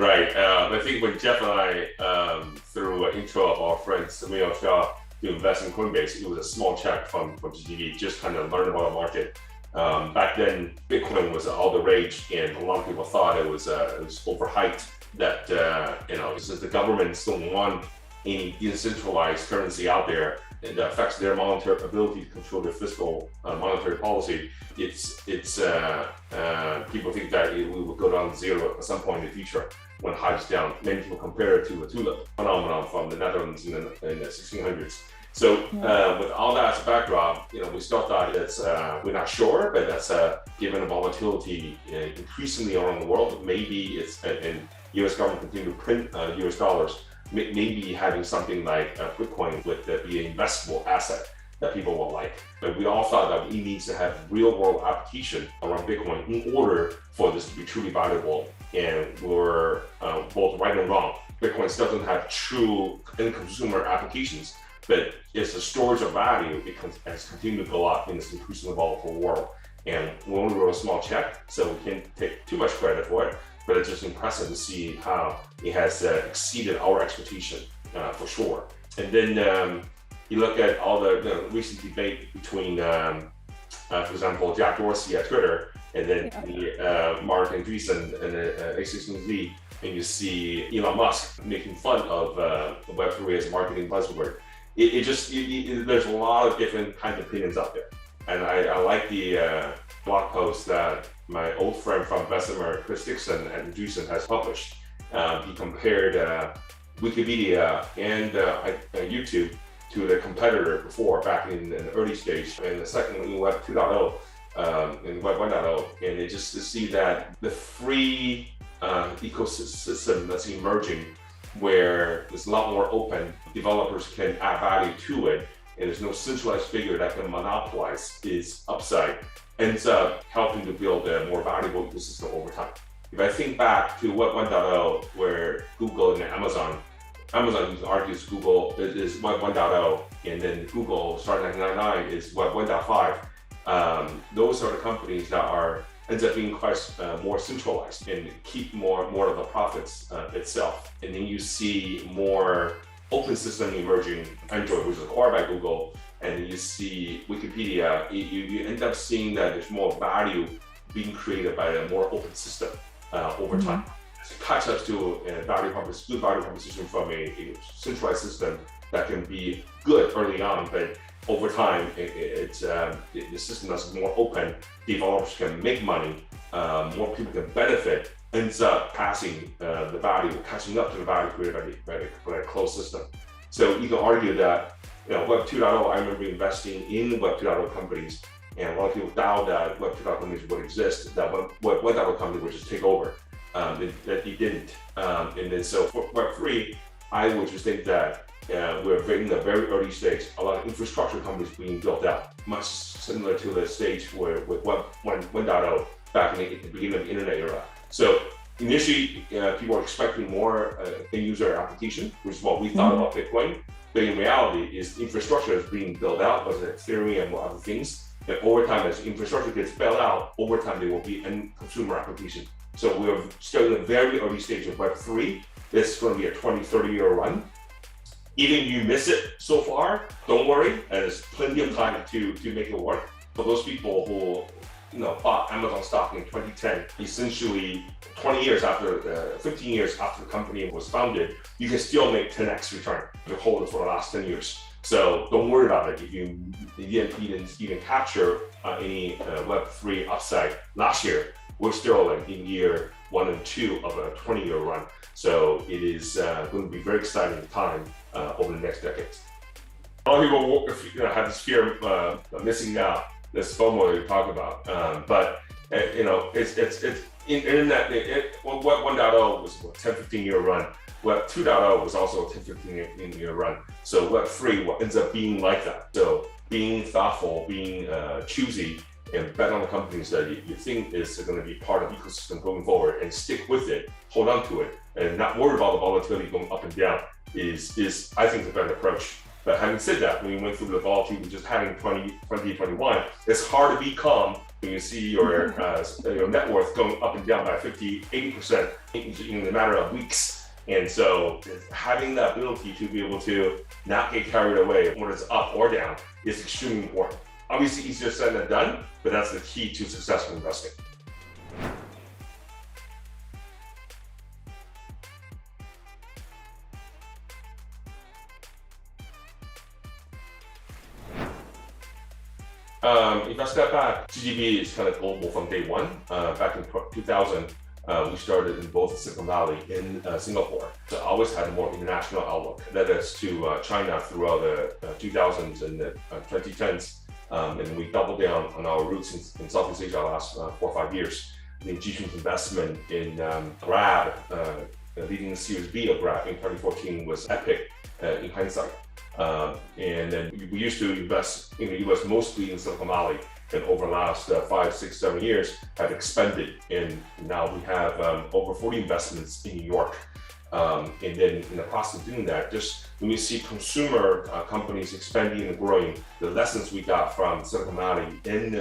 Right. I think when Jeff and I, through an intro of our friend Samuel Shaw to invest in Coinbase, it was a small check from GGV, just kind of learn about the market. Back then, Bitcoin was all the rage, and a lot of people thought it was overhyped. That since the governments don't want any decentralized currency out there, and that affects their monetary ability to control their fiscal monetary policy. It's people think that we will go down to zero at some point in the future when hype's down. Many people compare it to a tulip phenomenon from the Netherlands in the 1600s. So with all that as a backdrop, we still thought it's we're not sure, but that's given the volatility increasingly around the world, maybe it's and U.S. government continue to print U.S. dollars. Maybe having something like Bitcoin would be an investable asset that people will like. But we all thought that it needs to have real world application around Bitcoin in order for this to be truly valuable. And we're both right and wrong. Bitcoin still doesn't have true end consumer applications, but it's a storage of value. It has continued to go up in this increasingly volatile world. And we only wrote a small check, so we can't take too much credit for it. But it's just impressive to see how it has exceeded our expectation for sure. And then you look at all the recent debate between, for example, Jack Dorsey at Twitter, and then Mark Andreessen and XXZ, and you see Elon Musk making fun of Web3 as a marketing buzzword. There's a lot of different kinds of opinions out there. And I like the blog post that my old friend from Bessemer, Chris Dixon and Andreessen has published. He compared Wikipedia and YouTube to the competitor before, back in the early stage, and the second in Web 2.0, in Web 1.0, and it just to see that the free ecosystem that's emerging, where it's a lot more open, developers can add value to it, and there's no centralized figure that can monopolize its upside, ends up helping to build a more valuable ecosystem over time. If I think back to Web 1.0, where Google and Amazon argues Google is Web 1.0, and then Google starting in 1999 is Web 1.5. Those are the companies that ends up being quite more centralized and keep more of the profits itself. And then you see more open system emerging, Android, which is acquired by Google, and you see Wikipedia, you end up seeing that there's more value being created by a more open system over time. It catches up to a good value proposition from a centralized system that can be good early on, but over time, the system that's more open, developers can make money, more people can benefit, ends up catching up to the value created by a closed system. So you can argue that Web 2.0, I remember investing in Web 2.0 companies, and a lot of people doubt that Web 2.0 companies would exist, that Web 1.0 company would just take over. That he didn't. And then so for Web 3, I would just think that we're in the very early stage, a lot of infrastructure companies being built out, much similar to the stage where with Web 1.0 back in the beginning of the internet era. So initially, people were expecting more end user application, which is what we thought about Bitcoin. But in reality, is infrastructure is being built out, whether it's Ethereum and other things. And over time, as infrastructure gets built out, over time there will be end consumer application. So we're still in the very early stage of Web 3. It's going to be a 20, 30-year run. Even if you miss it so far, don't worry. There's plenty of time to make it work. For those people who bought Amazon stock in 2010, essentially 15 years after the company was founded, you can still make 10x return to hold it for the last 10 years. So don't worry about it. If you didn't capture any Web3 upside last year, we're still in year 1 and 2 of a 20-year run. So it is going to be a very exciting time over the next decades. A lot of people have this fear of missing out, this FOMO you talk about. But it's in internet. Web 1.0 was a 10-15 year run. Web 2.0 was also a 10-15 year run. So Web 3 ends up being like that. So being thoughtful, being choosy, and bet on the companies that you think is going to be part of the ecosystem going forward, and stick with it, hold on to it, and not worry about the volatility going up and down is I think the better approach. But having said that, when we went through the volatility we just had in 2021, it's hard to be calm when you see your net worth going up and down by 50, 80% in a matter of weeks. And so having the ability to be able to not get carried away when it's up or down is extremely important. Obviously easier said than done, but that's the key to successful investing. If I step back, GGV is kind of global from day one. Back in 2000, we started in both Silicon Valley and Singapore. So I always had a more international outlook. Led us to China throughout the 2000s and the 2010s. And we doubled down on our roots in Southeast Asia the last 4 or 5 years. The GGV's investment in Grab, leading the Series B of Grab in 2014 was epic in hindsight. And then we used to invest in the US mostly in Silicon Valley, and over the last 5, 6, 7 years have expanded, and now we have over 40 investments in New York. And then in the process of doing that, just when we see consumer companies expanding and growing, the lessons we got from Silicon Valley in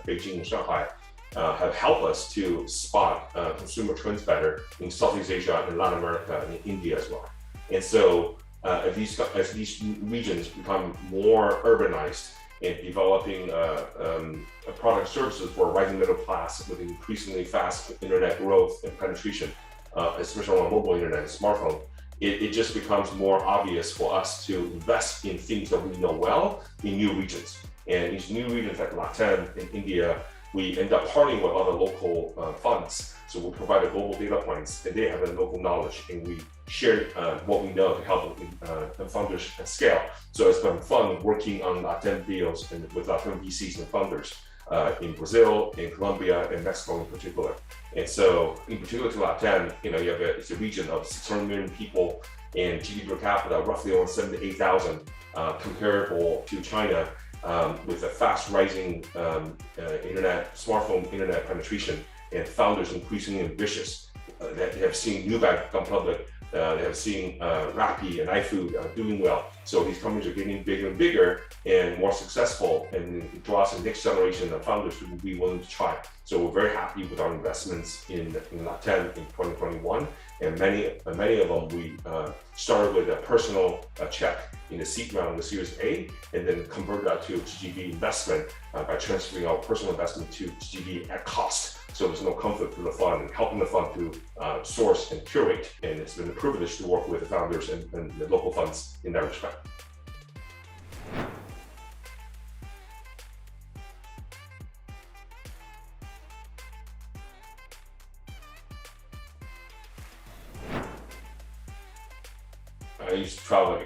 Beijing and Shanghai have helped us to spot consumer trends better in Southeast Asia and Latin America and India as well. And so as these regions become more urbanized and developing product services for a rising middle class with increasingly fast internet growth and penetration, especially on mobile internet and smartphone, it just becomes more obvious for us to invest in things that we know well in new regions. And these new regions like Latam and India, we end up partnering with other local funds. So we provide the global data points, and they have the local knowledge, and we share what we know to help founders scale. So it's been fun working on Latam deals and with Latam VCs and founders in Brazil, in Colombia, and Mexico in particular. And so, in particular to Latam, it's a region of 600 million people, and GDP per capita roughly around 7,000 to 8,000, comparable to China. With a fast rising smartphone internet penetration, and founders increasingly ambitious. That they have seen Nubank come public, they have seen Rappi and iFood doing well. So these companies are getting bigger and bigger and more successful, and it draws the next generation of founders who will be willing to try. So we're very happy with our investments in Latam in 2021, and many of them we started with a personal check in the seed round of the Series A, and then converted that to GGV investment by transferring our personal investment to GGV at cost. So there's no conflict with the fund, and helping the fund to source and curate. And it's been a privilege to work with the founders and the local funds in that respect. I used to travel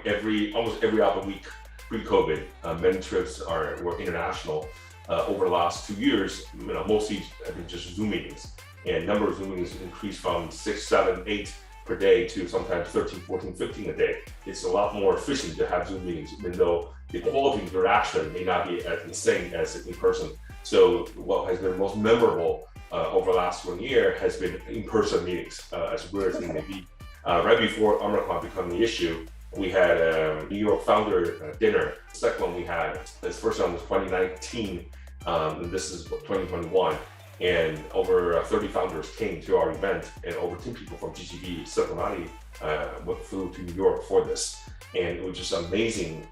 almost every other week pre-COVID. Many trips were international. Over the last 2 years, mostly have been just Zoom meetings, and number of Zoom meetings increased from 6, 7, 8 per day to sometimes 13, 14, 15 a day. It's a lot more efficient to have Zoom meetings, even though the quality of interaction may not be as insane as in person. So what has been most memorable over the last 1 year has been in-person meetings, as weird as they may be. Right before Omicron became the issue, we had a New York founder dinner. The second one we had, this first one was 2019, and this is 2021. And over 30 founders came to our event, and over 10 people from GGV Silicon Valley flew to New York for this. And it was just amazing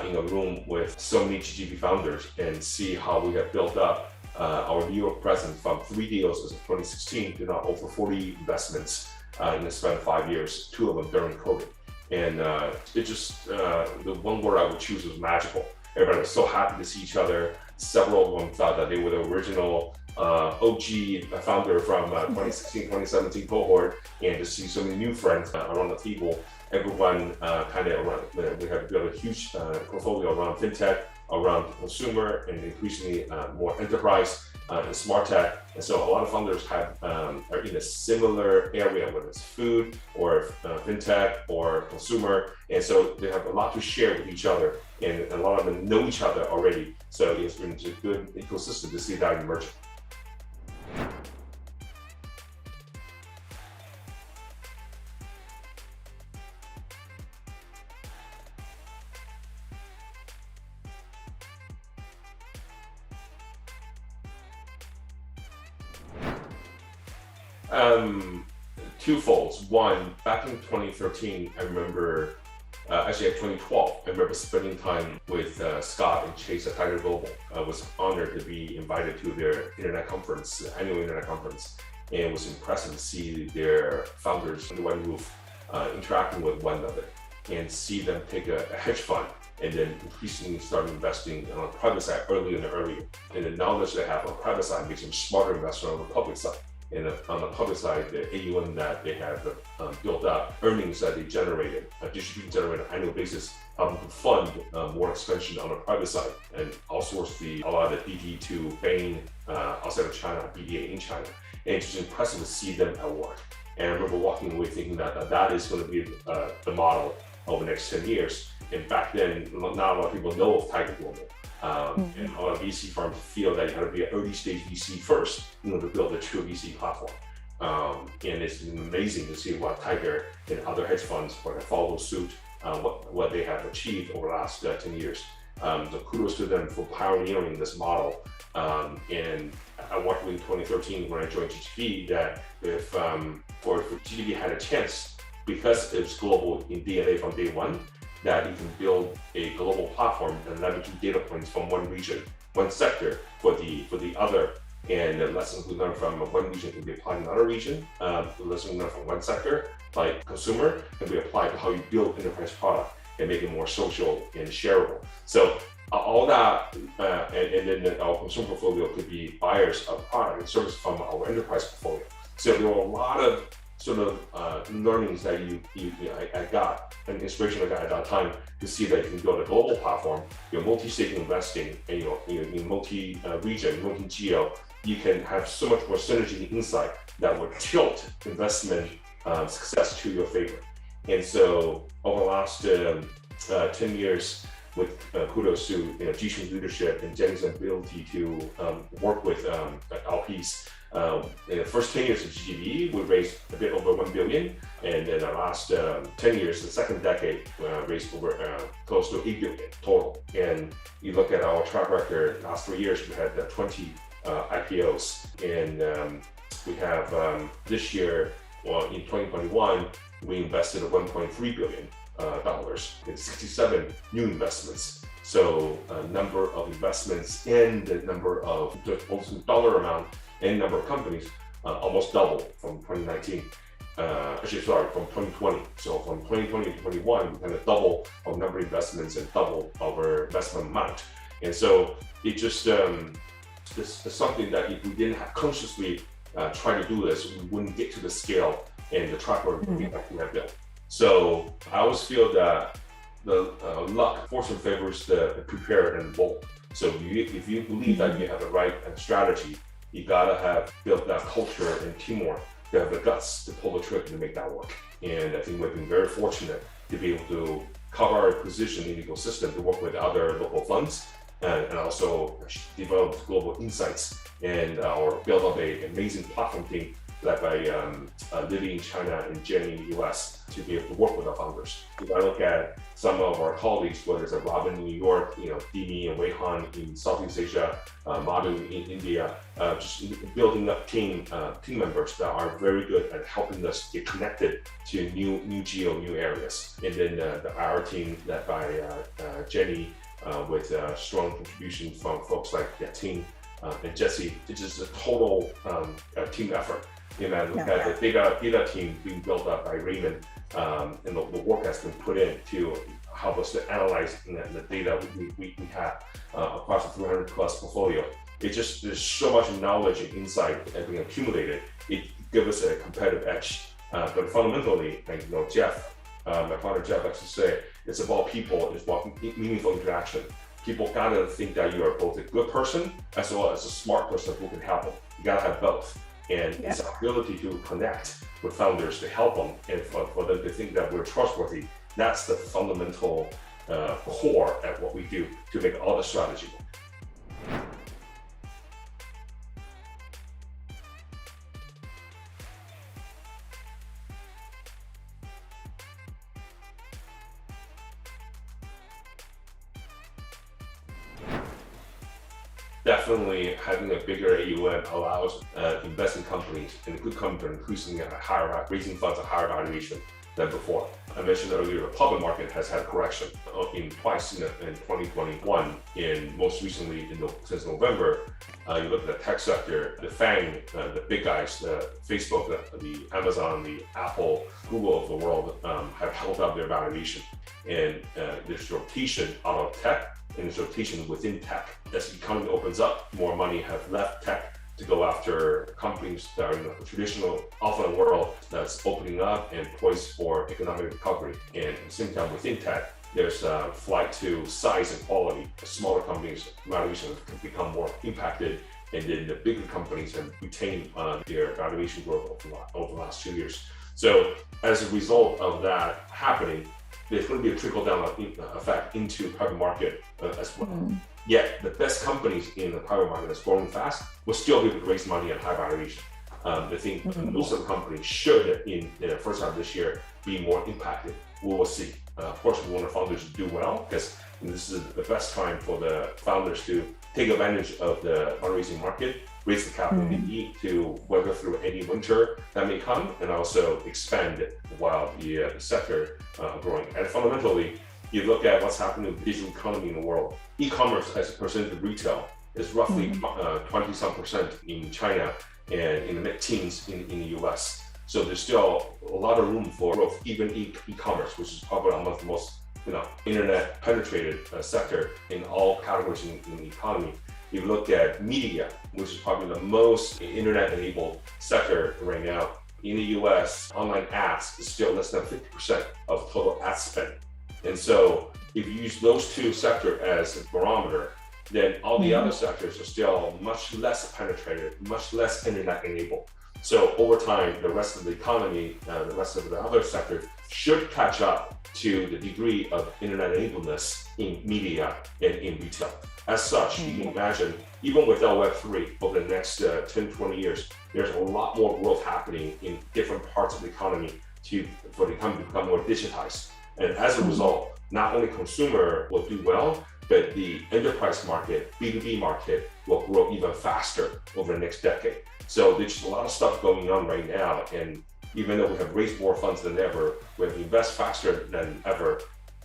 in a room with so many GGV founders, and see how we have built up our New York presence from 3 deals as of 2016 to now over 40 investments in the span of 5 years, 2 of them during COVID. And it just, the one word I would choose was magical. Everybody was so happy to see each other. Several of them thought that they were the original OG founder from 2016, 2017 cohort, and to see so many new friends around the table. Everyone we have built a huge portfolio around fintech, around consumer, and increasingly more enterprise and smart tech. And so a lot of founders are in a similar area, whether it's food or fintech or consumer. And so they have a lot to share with each other, and a lot of them know each other already. So it's been a good ecosystem to see that emerging. Twofolds. One, back in 2013, I remember, actually at 2012, I remember spending time with Scott and Chase at Tiger Global. I was honored to be invited to their annual internet conference, and it was impressive to see their founders under one roof interacting with one another and see them take a hedge fund and then increasingly start investing on the private side earlier and earlier. And the knowledge they have on the private side makes them smarter investors on the public side. And on the public side, the AUM that they have built up, earnings that they generated, distribution generated on an annual basis, help them to fund more expansion on the private side and outsource a lot of the DD to Bain outside of China, BDA in China. And it's just impressive to see them at work. And I remember walking away thinking that is going to be the model over the next 10 years. And back then, not a lot of people know of Tiger Global. And a lot of VC firms feel that you got to be an early stage VC first in order to build a true VC platform. And it's amazing to see what Tiger and other hedge funds have followed suit, what they have achieved over the last 10 years. So kudos to them for pioneering this model. And I walked away in 2013 when I joined GGV that if GGV had a chance, because it's global in DNA from day one, that you can build a global platform and leveraging data points from one region, one sector for the other. And the lessons we learn from one region can be applied in another region. The lessons we learn from one sector, like consumer, can be applied to how you build enterprise product and make it more social and shareable. So all that, and then our consumer portfolio could be buyers of product and service from our enterprise portfolio. So there were a lot of sort of learnings that I got, and inspiration I got at that time to see that you can build a global platform, multi-state investing, and in multi-region, multi-geo, you can have so much more synergy and insight that would tilt investment success to your favor. And so over the last 10 years, with kudos to Jishu's leadership and Jenny's ability to work with LPs. In the first 10 years of GGV, we raised a bit over $1 billion, and in the last 10 years, the second decade, raised over close to $8 billion total. And you look at our track record, last 3 years, we had 20 IPOs, and we have this year, in 2021, we invested $1.3 billion in 67 new investments. So number of investments and the number of also dollar amount and number of companies almost double from 2019. From 2020. So from 2020 to 2021, we kind of double our number of investments and double our investment amount. And so it just it's something that if we didn't have consciously try to do this, we wouldn't get to the scale and the track record we have built. So I always feel that the luck, fortune favors the prepared and bold. So if you believe that you have the right strategy, you gotta have built that culture and teamwork to have the guts to pull the trigger to make that work. And I think we've been very fortunate to be able to cover our position in the ecosystem to work with other local funds and also develop global insights and build up an amazing platform team led by Lily in China and Jenny in the US to be able to work with our founders. If I look at some of our colleagues, whether it's Robin in New York, Dini and Wei Han in Southeast Asia, Madhu in India, just building up team members that are very good at helping us get connected to new geo, new areas. And then the IR team led by Jenny with strong contribution from folks like Yatin and Jesse. It's just a total team effort. Look at the data team being built up by Raymond, and the work has been put in to help us to analyze the data we have across the 300 plus portfolio. There's so much knowledge and insight that being accumulated. It gives us a competitive edge. But fundamentally, Jeff, my partner Jeff likes to say, it's about people, it's about meaningful interaction. People gotta think that you are both a good person as well as a smart person who can help them. You gotta have both. And it's our ability to connect with founders to help them and for them to think that we're trustworthy. That's the fundamental core at what we do to make all the strategy work. definitely having a bigger AUM allows investing companies and good companies increasing at a higher, raising funds at higher valuation than before. I mentioned earlier, the public market has had a correction twice in 2021, and most recently since November. You look at the tech sector, the FANG, the big guys, the Facebook, the Amazon, the Apple, Google of the world have held up their valuation. And there's rotation out of tech and there's rotation within tech. As the economy opens up, more money have left tech to go after companies that are in the traditional offline world that's opening up and poised for economic recovery. And at the same time, within tech, there's a flight to size and quality. The smaller companies' valuations can become more impacted, and then the bigger companies have retained their valuation growth over the last 2 years. So as a result of that happening, there's going to be a trickle-down effect into private market as well. Yet the best companies in the private market that's growing fast will still be able to raise money at high valuation. I think most of the companies should, in the first half of this year, be more impacted. We will see. Of course, we want the founders to do well, because this is the best time for the founders to take advantage of the fundraising market, raise the capital they need to weather through any winter that may come, and also expand while the sector growing. And fundamentally, you look at what's happening with the digital economy in the world. E-commerce as a percentage of retail is roughly 20-some% in China and in the mid-teens in the US. So there's still a lot of room for growth, even e-commerce, which is probably one of the most internet penetrated sector in all categories in the economy. You look at media, which is probably the most internet enabled sector right now. In the US, online ads is still less than 50% of total ad spend. And so if you use those two sectors as a barometer, then all the other sectors are still much less penetrated, much less internet enabled. So over time, the rest of the economy, the rest of the other sectors should catch up to the degree of internet enabledness in media and in retail. As such, you can imagine, even without Web3, over the next 10, 20 years, there's a lot more growth happening in different parts of the economy for the economy to become more digitized. And as a result, not only consumer will do well, but the enterprise market, B2B market, will grow even faster over the next decade. So there's just a lot of stuff going on right now. And even though we have raised more funds than ever, we have invest faster than ever,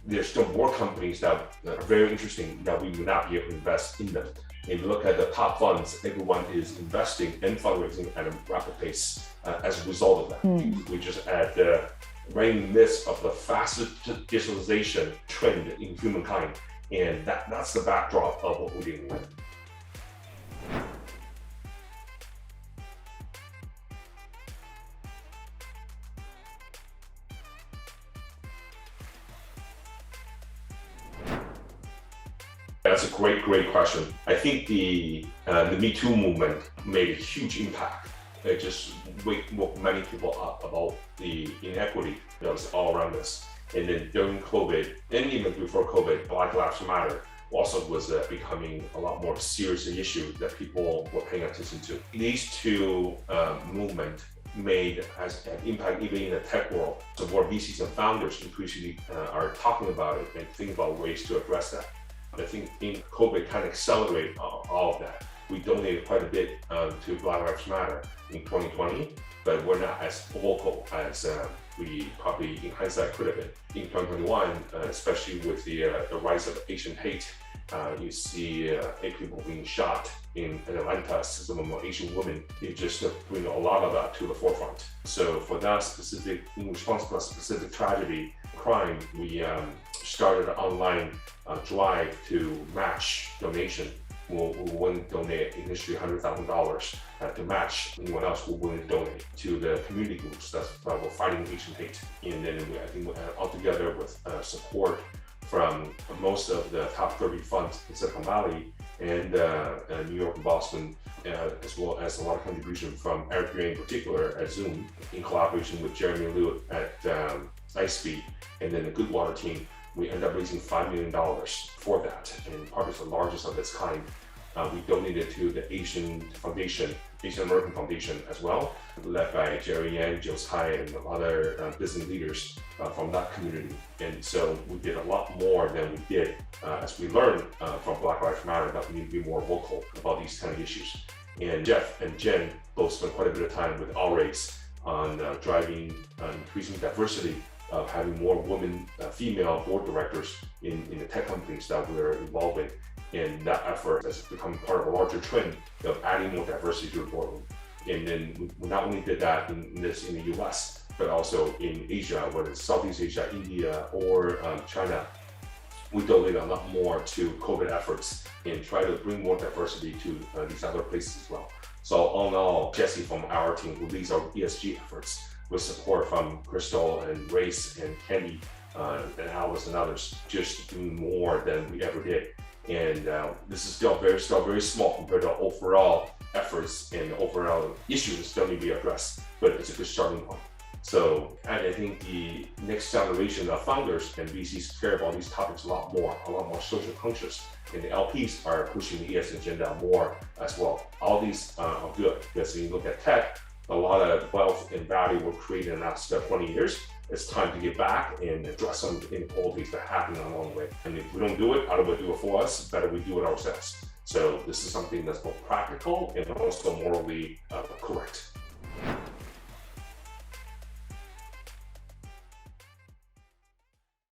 there's still more companies that are very interesting that we would not be able to invest in them. If you look at the top funds, everyone is investing and fundraising at a rapid pace as a result of that. We just at the right in the midst of the fastest digitalization trend in humankind. And that's the backdrop of what we're dealing with. That's a great question. I think the Me Too movement made a huge impact. It just woke many people up about the inequity that was all around us. And then during COVID, and even before COVID, Black Lives Matter also was becoming a lot more serious issue that people were paying attention to. These two movements made as an impact even in the tech world. So more VCs and founders increasingly are talking about it and thinking about ways to address that. I think in COVID kind of accelerated all of that. We donated quite a bit to Black Lives Matter in 2020, but we're not as vocal as we probably in hindsight could have been. In 2021, especially with the rise of Asian hate, you see 8 people being shot in Atlanta, some of them are Asian women. You just bring a lot of that to the forefront. So for that specific, in response to that specific tragedy, crime, we started an online drive to match donation. We wouldn't donate initially $100,000 to match anyone else who wouldn't donate to the community groups that were fighting Asian hate. And then I think altogether with support from most of the top 30 funds in Silicon Valley and New York and Boston, as well as a lot of contribution from Eric Yuan in particular at Zoom, in collaboration with Jeremy Liu at Lightspeed, and then the Goodwater team. We ended up raising $5 million for that, and probably the largest of its kind. We donated to the Asian Foundation Asian American Foundation as well, led by Jerry Yang, Joe Tsai, and other business leaders from that community. And so we did a lot more than we did as we learned from Black Lives Matter that we need to be more vocal about these kind of issues. And Jeff and Jen both spent quite a bit of time with our race on driving increasing diversity of having more women, female board directors in the tech companies that we're involved in. And that effort has become part of a larger trend of adding more diversity to the boardroom. And then we not only did that in the US, but also in Asia, whether it's Southeast Asia, India, or China. We donate a lot more to COVID efforts and try to bring more diversity to these other places as well. So all in all, Jesse from our team who leads our ESG efforts with support from Crystal and Race and Kenny and Alice and others, just doing more than we ever did. And this is still very small compared to overall efforts and overall issues that still need to be addressed, but it's a good starting point. So I think the next generation of founders and VCs care about these topics a lot more social conscious, and the LPs are pushing the ESG agenda more as well. All these are good because when you look at tech, a lot of wealth and value were created in the last 20 years. It's time to get back and address some inequalities that happen along the way. And if we don't do it, others will do it for us. Better we do it ourselves. So this is something that's both practical and also morally correct.